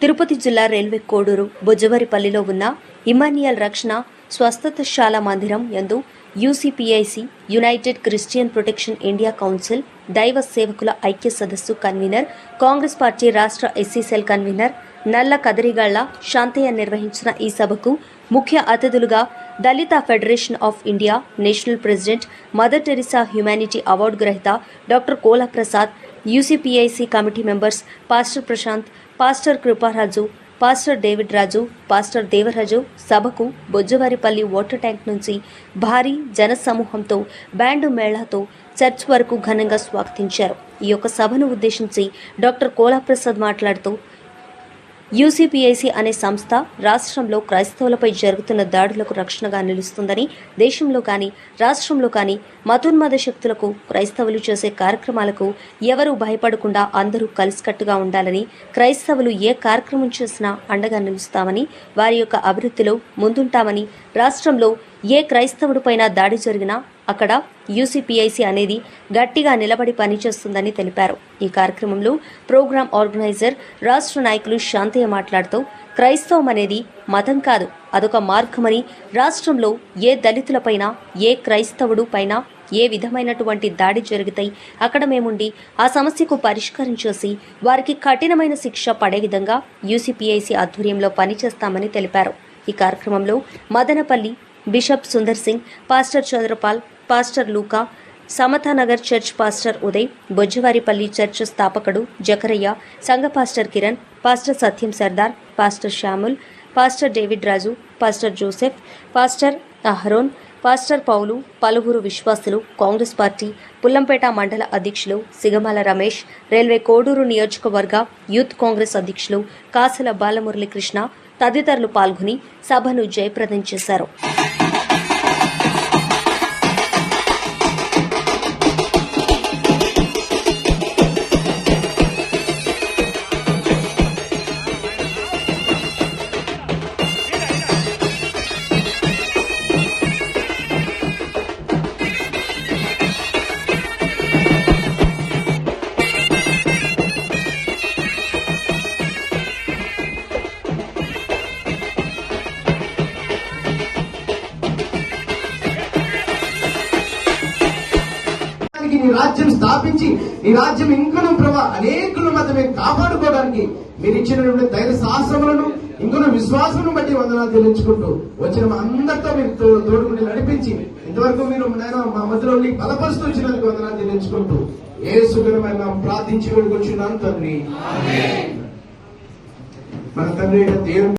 తిరుపతి జిల్లా రైల్వే కోడూరు బొజ్జవరిపల్లిలో ఉన్న ఇమాన్యుయల్ రక్షణ స్వస్థతశాల మందిరం యందు UCPIC United Christian Protection India Council దైవ సేవకుల ఐక్య సదస్సు కన్వీనర్ కాంగ్రెస్ పార్టీ రాష్ట్ర SC cell convener Nalla Kadarigalla Shantayya నిర్వహించిన ఈ సభకు ముఖ్య అతిథులుగా Dalit Federation of India national president Mother Teresa humanity award గ్రహీత doctor Kola Prasad, UCPIC committee members pastor Prashant, pastor Kriparaju, pastor David Raju, pastor Devaraju సభకు బొజ్జవారిపల్లి వాటర్ ట్యాంక్ నుంచి భారీ జనసమూహంతో బ్యాండు మేళాతో చర్చ్ వరకు ఘనంగా స్వాగతించారు. ఈ యొక్క సభను ఉద్దేశించి డాక్టర్ కోలా ప్రసాద్ మాట్లాడుతూ యూసీపీఐసీ అనే సంస్థ రాష్ట్రంలో క్రైస్తవులపై జరుగుతున్న దాడులకు రక్షణగా నిలుస్తుందని, దేశంలో కానీ రాష్ట్రంలో కానీ మతోన్మాద శక్తులకు క్రైస్తవులు చేసే కార్యక్రమాలకు ఎవరూ భయపడకుండా అందరూ కలిసికట్టుగా ఉండాలని, క్రైస్తవులు ఏ కార్యక్రమం చేసినా అండగా నిలుస్తామని, వారి యొక్క అభివృద్ధిలో ముందుంటామని, రాష్ట్రంలో ఏ క్రైస్తవుడిపైన దాడి జరిగినా అక్కడ యూసీపీఐసీ అనేది గట్టిగా నిలబడి పనిచేస్తుందని తెలిపారు. ఈ కార్యక్రమంలో ప్రోగ్రాం ఆర్గనైజర్ రాష్ట్ర నాయకులు శాంతయ్య మాట్లాడుతూ క్రైస్తవం అనేది మతం కాదు, అదొక మార్గమని, రాష్ట్రంలో ఏ దళితులపైన ఏ క్రైస్తవుడు పైన ఏ విధమైనటువంటి దాడి జరుగుతాయి అక్కడ మేముండి ఆ సమస్యకు పరిష్కారం చేసి వారికి కఠినమైన శిక్ష పడే విధంగా యూసీపీఐసీ ఆధ్వర్యంలో పనిచేస్తామని తెలిపారు. ఈ కార్యక్రమంలో Madanapalle bishop Sundar Singh, pastor Chandrapal, pastor Luka, Samathanagar church pastor Uday, Bojjavaripalli church స్థాపకుడు జకరయ్య, సంఘ pastor Kiran, pastor Satyam Sardar, pastor Samuel, pastor David Raju, pastor Joseph, pastor Aharon, pastor Paulu, పలువురు విశ్వాసులు, కాంగ్రెస్ పార్టీ పుల్లంపేట మండల అధ్యక్షులు సిగమాల రమేష్, రైల్వే కోడూరు నియోజకవర్గ యూత్ కాంగ్రెస్ అధ్యక్షులు కాసల బాలమురళీకృష్ణ తదితరులు పాల్గొని సభను జయప్రదం చేశారు. నీ రాజ్యం స్థాపించి నీ రాజ్యం ఇంకను ప్రభా అనేకుల మధ్య మేము కాపాడుకోవడానికి మీరు ఇచ్చినటువంటి ధైర్య సాహసములను ఇంకను విశ్వాసమును బట్టి వందనాలు చెల్లించుకుంటూ వచ్చిన అందరితో మీరు తోడుకుంటూ నడిపించి ఇంతవరకు మీరు మా మధ్యలో బలపరుస్తూ వచ్చినందుకు వందనాలు చెల్లించుకుంటూ యేసు నామమున ప్రార్థించి వేడుకొంచున్నాను తండ్రి. మన తండ్రి దేవుడు